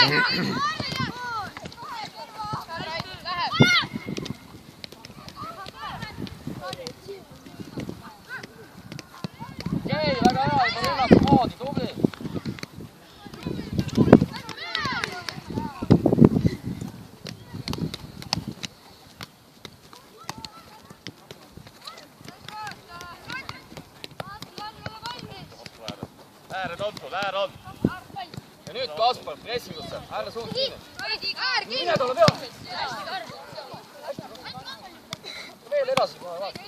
Okei, väga hea, juba rünnaku moodi, tubli. Ääred on sul, äär on. Ja nüüd Kaspar, pressingusse, ääre suund kinni. Mine talle peale. Veel edasi kohe, vaata.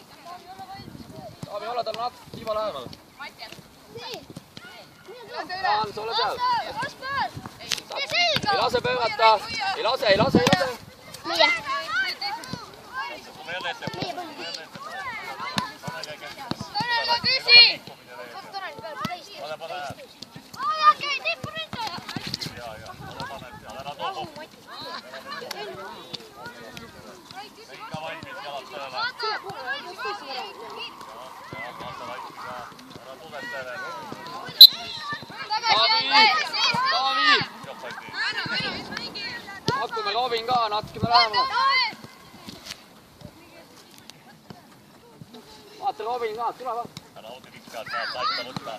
Taavi, ole tal natuke tiiva lähemal. Hans, ole seal. Ei lase pöörata. Ei lase. Meie. Tanel, küsi! Pane äär. Okei, tippu ründaja! Ja, pane seal, ära too. Ikka valmis, jalad tööle. Ära tuletele. Taavi! Hakkame Robin ka natukene lähemale. Vaata Robin ka, tule vaata. Ära oodi pikka, et saad laita võtta.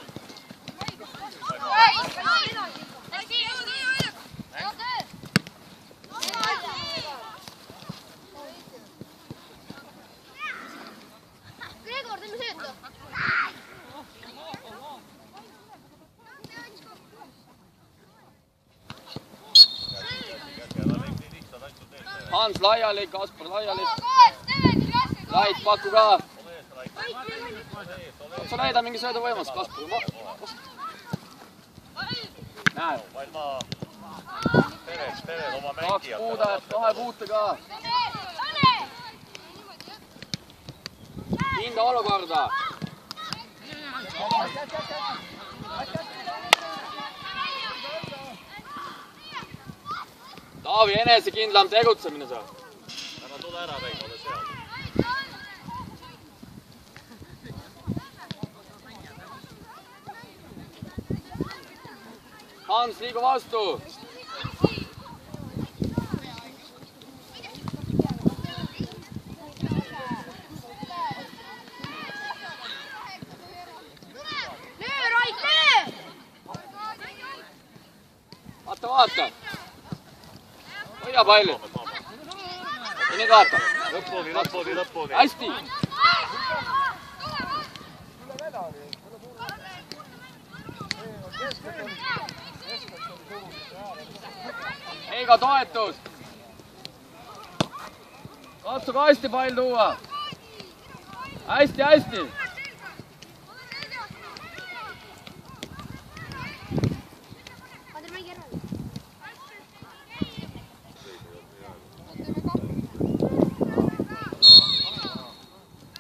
Gregor, teeme sööta. Hans laiali, Kaspar laiali. Lait paku ka. Sa näida mingi sööduvõimalus, Kaspar. Näed. Tere, oma Kaks mängijad. puudajat, 2 puutega. Hinda olukorda. Taavi, enesekindlam tegutsemine seal. Ära tule ära, Rein, ole seal. Hans, liigu vastu. Vaata. Hoia palli. Ja nüüd vaata. Lõpuni. Hästi. Eiga toetus. Katsu ka hästi pall tuua. Hästi.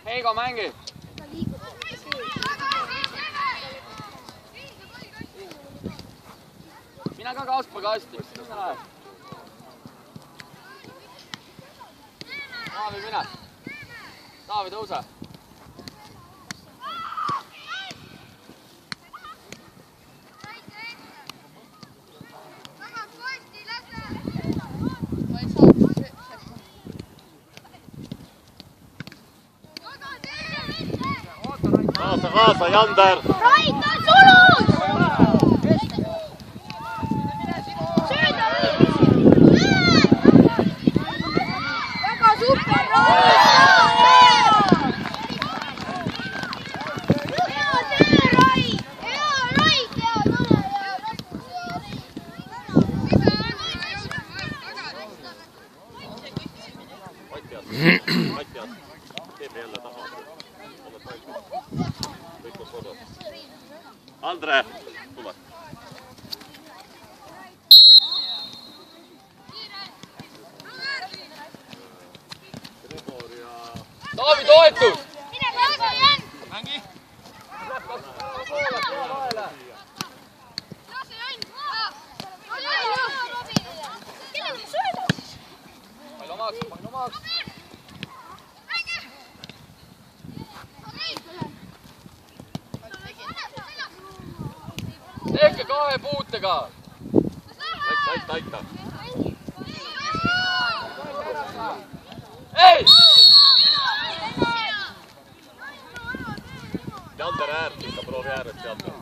Heigo mängi. Mine ka Kaspar kasti, mis sa näed? Taavi, mine. Taavi, tõuse. Kaasa, Jander! Rait on sulus! Sööda õigesti! Väga super, Rait! Hea töö, Rait! Matjas, teeme jälle taha. Kõik on kodus. Andre, tule. Taavi, toetus! Mine kaasa, Jan! Mängi! Kellele ma söödan siis? Palju omaks. Tehke 2 puutega. Aita. Ei! Jander äärt ikka, proovi ääret Jander.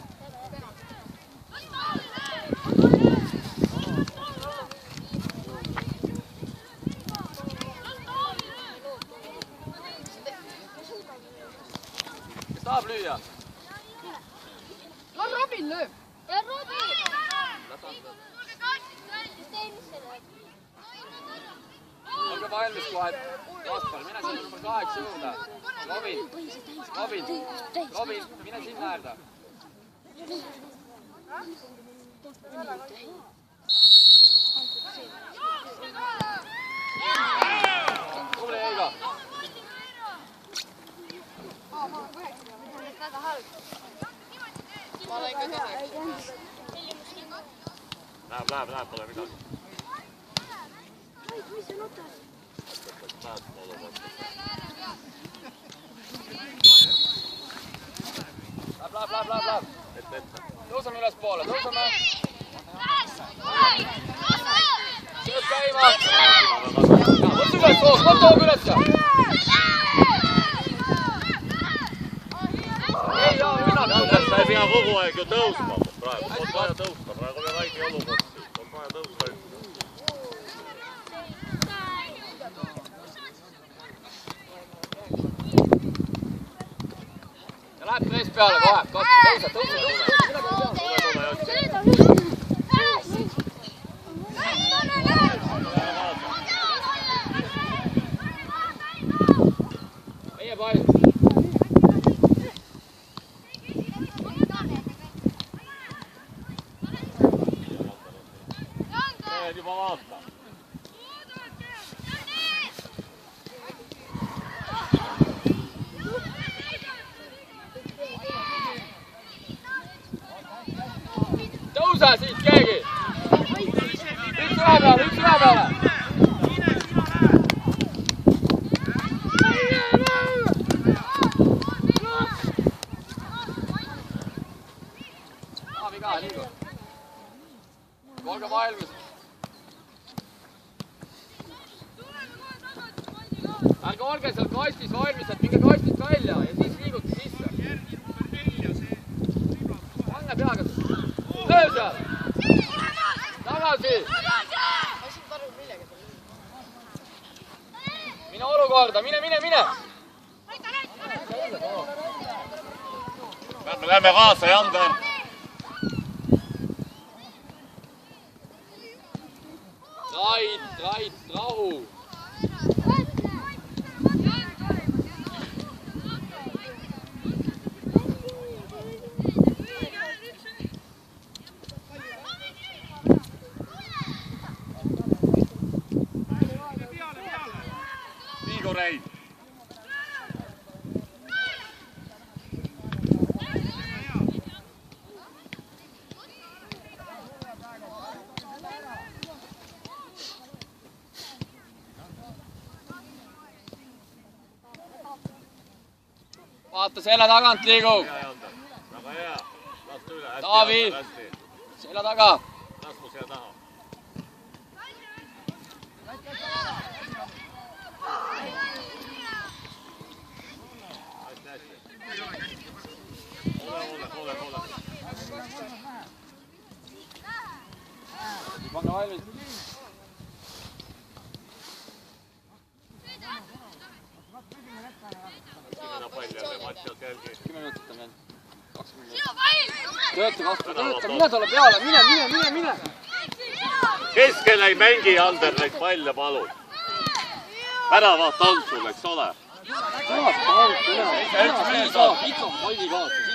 Kes tahab lüüa? Las Robin lööb. Ja Robin! Olge valmis kohe. Kaspar, mine sinna number 8 juurde. Robin, mine sinna äärde. Tule Heiga. Väga halb. Ma olen ka Läheb, pole midagi. Mis on otas? Läheb. Ette. Tõusame üles poole, tõusame. Sööb käima. Võtse üles koos, võtse üles. Ei, Jaan, üllad. Sa ei pea kogu aeg ju tõusma praegu. On vaja tõusta, praegu oli vaigi olukord. On vaja tõusta. Ja läheb prees peale kohe. Tõuse. Meie pall. Juba vaata. Tõuse siit keegi. Üks ühe peale. Viga, liigu. Olge valmis. Ärge olge seal kastis valmis, et minge kastist välja ja siis liigute sisse. Anne peaga. Löö seal. Tagasi. Mine olukorda, mine. Lähme kaasa, Jander. Rait, rahu. Liigu Rein. Vaata, selja tagant liigub. Väga hea. Lasta üle. Taavi. Selja taga. Lasku siia taha. Ole. Pange valmis. Kelgi. 10 minutit on veel. 20 minutit. Tööta, Kaspar, mine talle peale, mine. Keskel ei mängi, Ander, neid palle palun. Väravaht on sul, eks ole. Iga palli kaotas.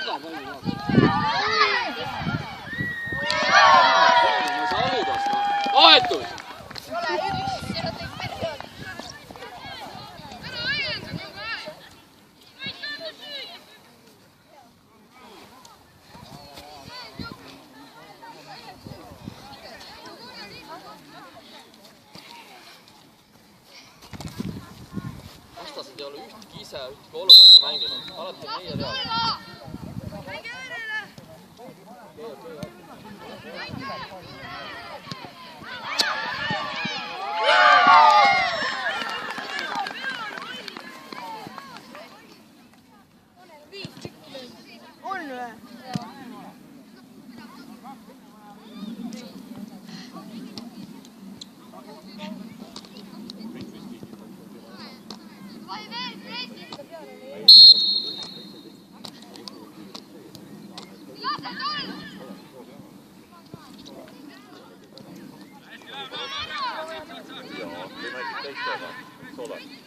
Ma ei saa aludast. Vahetus! Vastased ei ole ühtki ühtki olukorda mänginud. Alati on meie teada.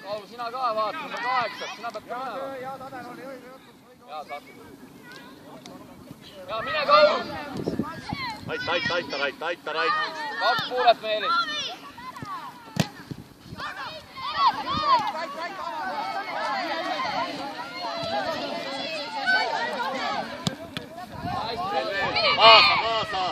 Kaul, sina ka vaata, number 8, sina pead ka näema. Jaa, saad. Jaa, mine Kaul! Aita, Rait. 2 puulet Meelis. Kaasa.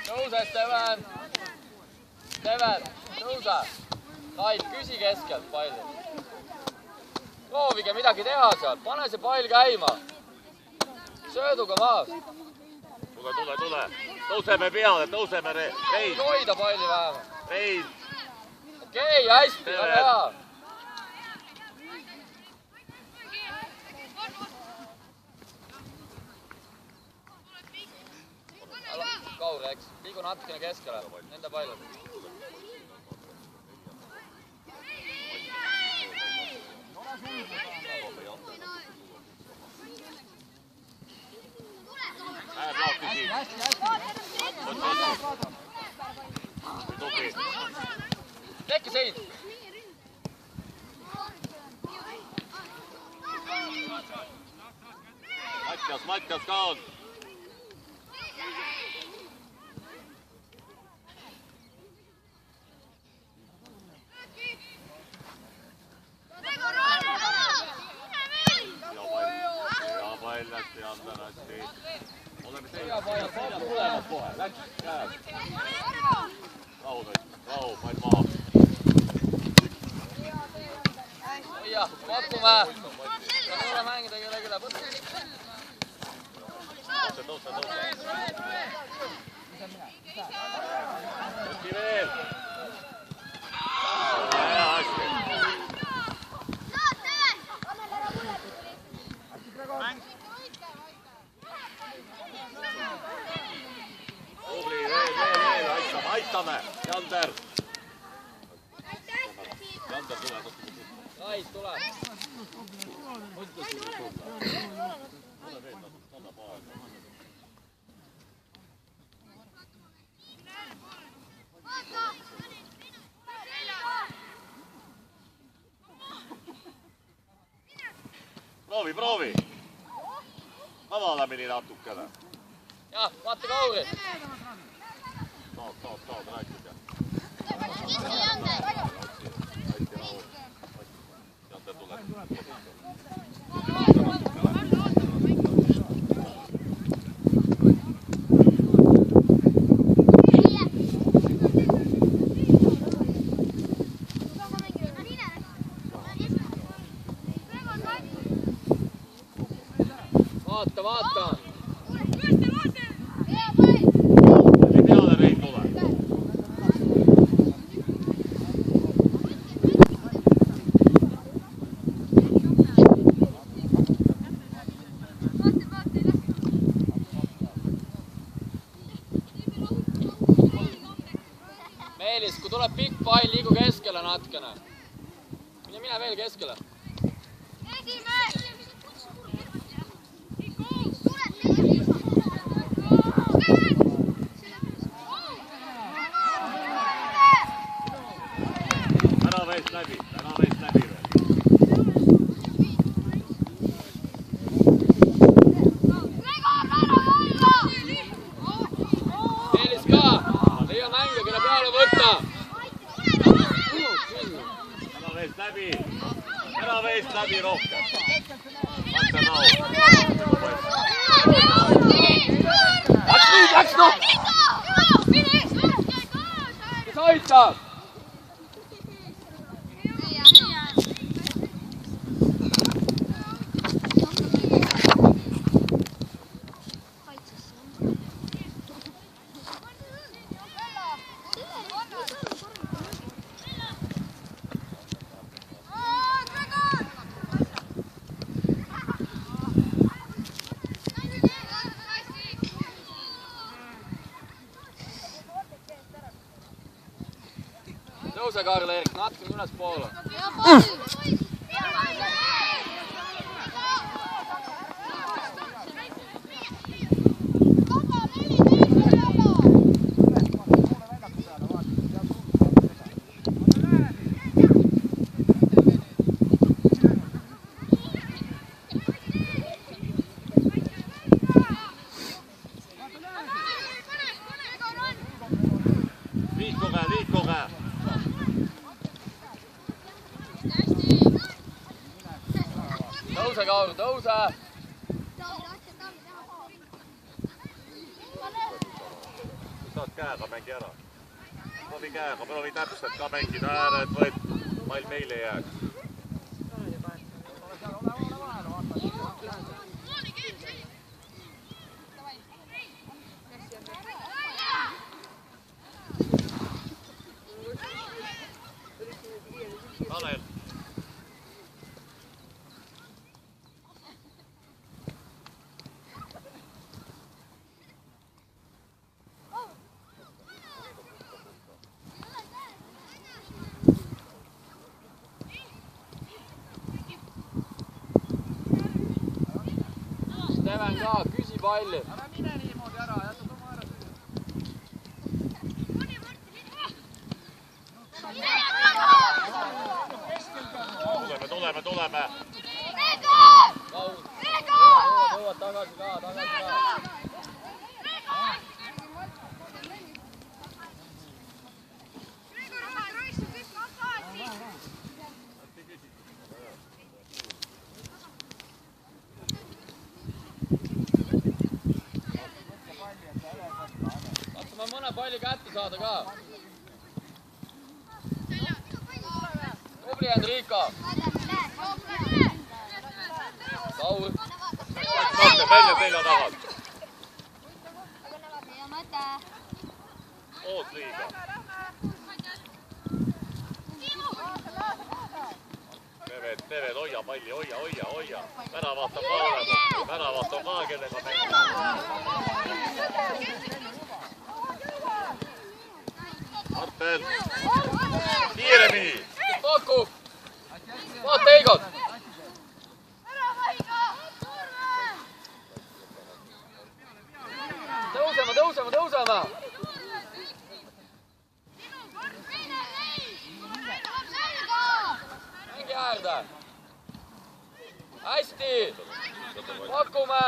Tõuse, Steven! Steven, tõuse! Kait, küsi keskelt palli. Proovige midagi teha seal, pane see pall käima. Sööduga maas. Tule. Tõuseme peale, Rein. Hoida palli vähemalt. Rein. Okei, hästi, väga hea. Kaur, eks. Liigu natukene keskele. Nende pall. Tehke sein! Matjas ka on. Hea pall, hästi, Ander, hästi. Oleme Hea pall, tulevad kohe. Läks käes. Rahu, pall maha. Hoia, katsume. Tule mängida kellelegi. Tõuse. Tõsti veel. Hea, hästi. Tubli, veel, aitame. Jander, tule. Kait, tule. Proovi. Avalamini natukene. Jah, vaata Kauri. Saad, rääkida. Jander tuleb. Vaata. Peale Rein tule. Eelis, kui tuleb pikk pall, liigu keskele natkene. Mine veel keskele. Ära veest läbi veel. Eelis ka, leia mänge, kelle peale võtta. Ära veest läbi rohkem. Läks noh! Kes aitab? Tõuse, Karl-Erik, natkene üles poole. Liikuge! Tõuse, Kaur, tõuse! Saad käega mängi ära. Proovi käega, proovi täpselt ka mängida ääred, võid pall meile jääks. Tanel. Steven ka, küsi palli. Ära mine niimoodi ära, jätad oma ära süüa. Tuleme. Tõuad tagasi ka. Katsume mõne palli kätte saada ka. Tubli, Enrico. Kaur. Välja selja tagant. Oot liiga. Nevet, hoia palli, hoia. Väravat on ka olemas. Väravat on ka, kellega mängida. Martel. Kiiremini. Pakub. Vaata Eigot. Tõuseme. Mängi äärde. Hästi. Pakume.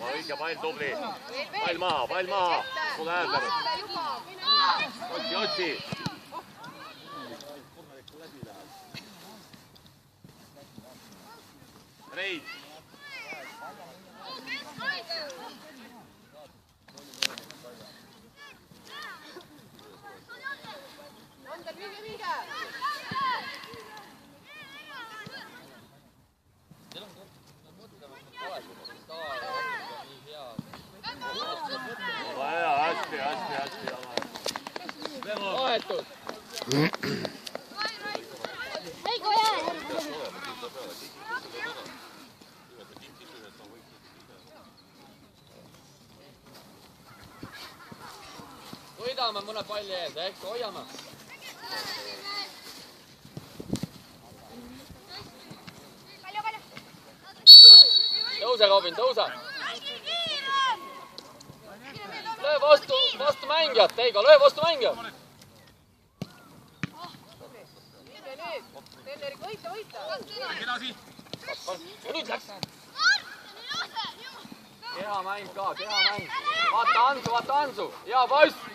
Õige pall, tubli. Pall maha. Tule äärde. Otsi. Reid. Hästi. Vahetud. Heigo jää. pidama mõne palli ees, ehk hoiame. Tõuse, Robin, tõuse! Löö vastu mängijat, Teigo, löö vastu mängijat! Võita! Edasi! Ja nüüd läks! Keha mäng ka, keha mäng! Vaata Ansu! Hea poiss!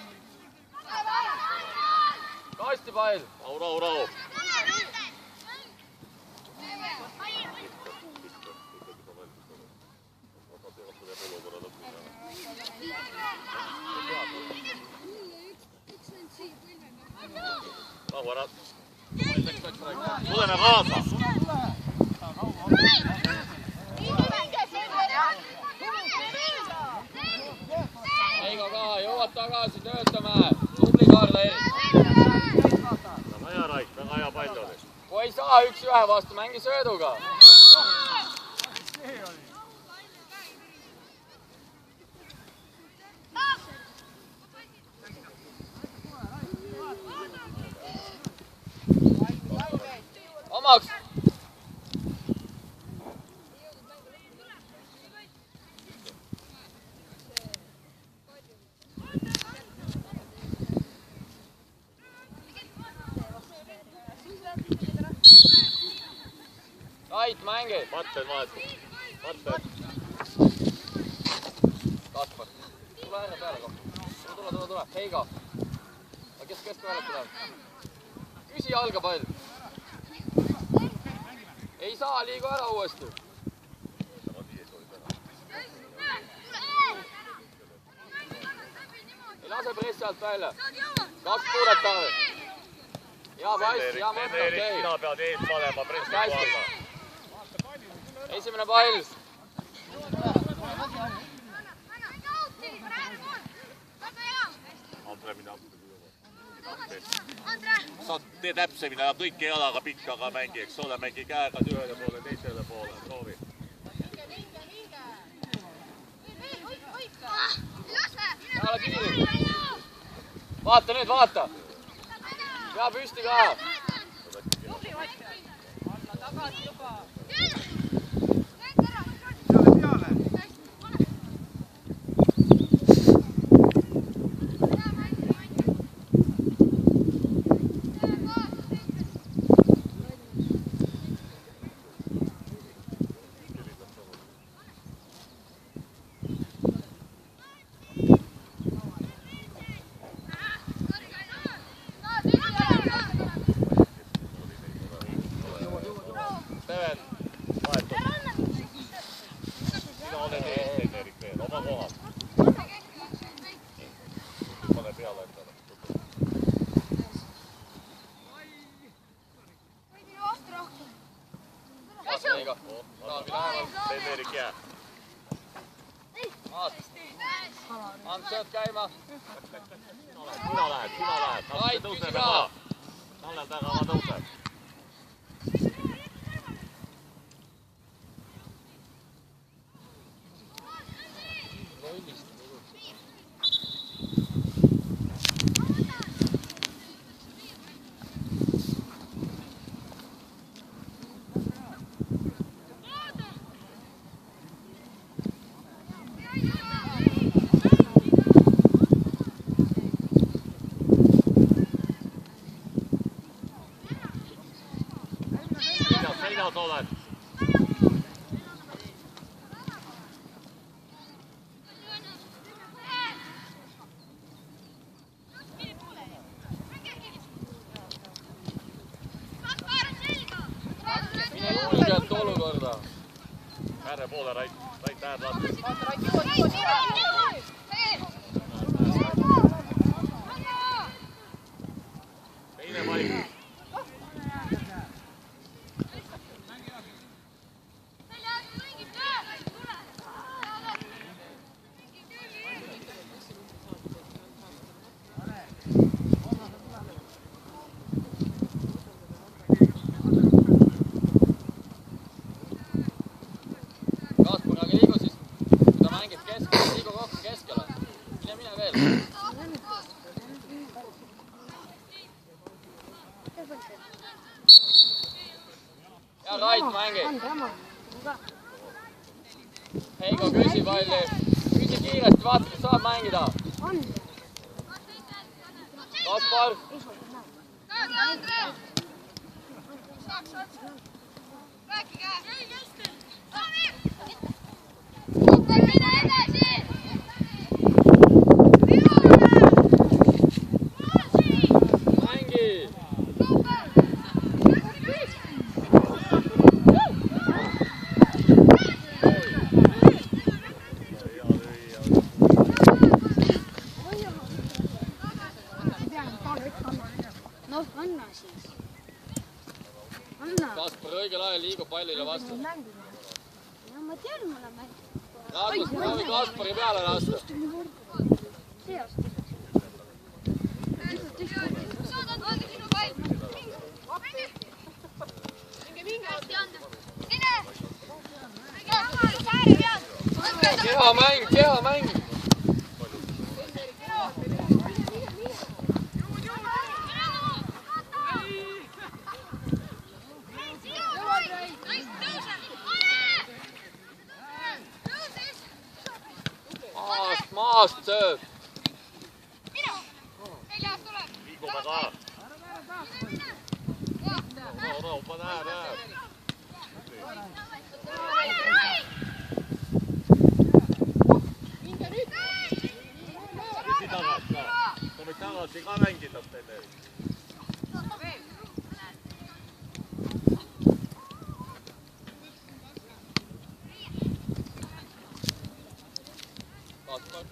Kasti pall! Rahu! Rahu ära! Tuleme kaasa! Eigo ka, jõuad tagasi, töötame! Tubli Karl-Eri! Väga hea Rait, väga hea pall oli. Kui ei saa 1-1 vastu, mängi sööduga! Omaks! Rait, mängi! Matten vahetus. Matten. Kaspar. Tule ääre peale kohta. Tule. Heigo. Kes peale tuleb? Küsi jalgapall. Ei saa, liigu ära uuesti. Ei lase pressi alt välja. 2 puudet tahe. Hea paiss, hea mõte, okei. Sina pead ees panema pressi alla. Esimene pall. Sa tee täpsemini, ajab kõiki jalaga pikka, aga mängi, eks ole, mängi käega ühele poole, teisele poole, proovi. Jala kiiri. Vaata nüüd, vaata. Pea püsti ka. Anna tagasi juba. Ants, sööd käima. Sina lähed. Rait, küsi ka. Tanel tagama tõuseb. Seinas oled. Mine julgelt olukorda. Ääre poole, Rait äär lahti. Vaata, Rait, jõua. Teine paik. Kaspar, aga liigu siis. Kui ta mängib keskele, liigu kokku keskele. Mine veel. mängida. Kaspar. Mängi. noh, anna siis. Anna. Kaspar õigel ajal liigub pallile vastu. Ja ma tean, ma olen mängib. Proovi Kaspari peale lasta. See aasta. Keha mäng. Maast sööb. Liigume ka. Ma näen. Visi tagasi ka. Kui tagasi ka mängida teile. Kaspar.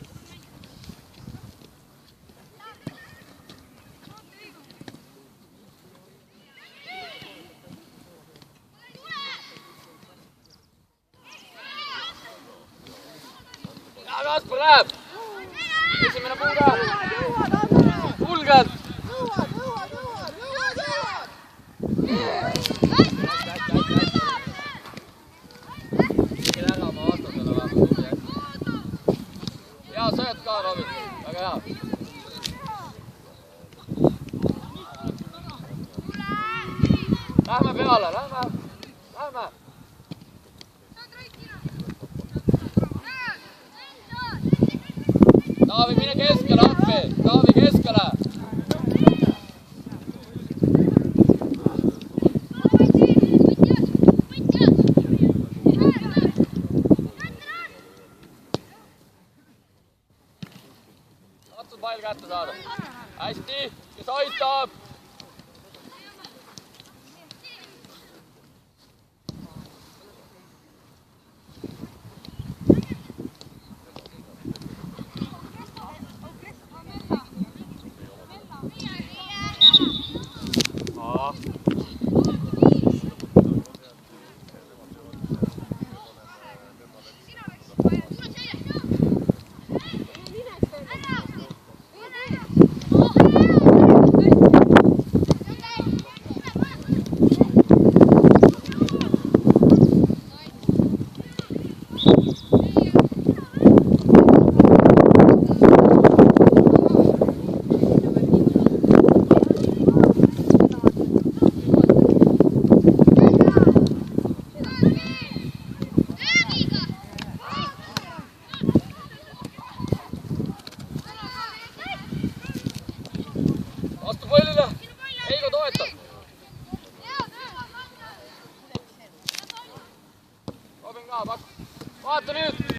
Kaspar läheb! Esimene puuda! Kulged! Tegin ära oma vastasele vähemalt. Hea sööt ka, Robin. Väga hea. Lähme peale, lähme! Taavi, mine keskele appi! Taavi, keskele! Katsu pall kätte saada. Hästi, kes aitab! Vastu pallile! Heigo toetab! Robin ka, pakk! Vaata nüüd!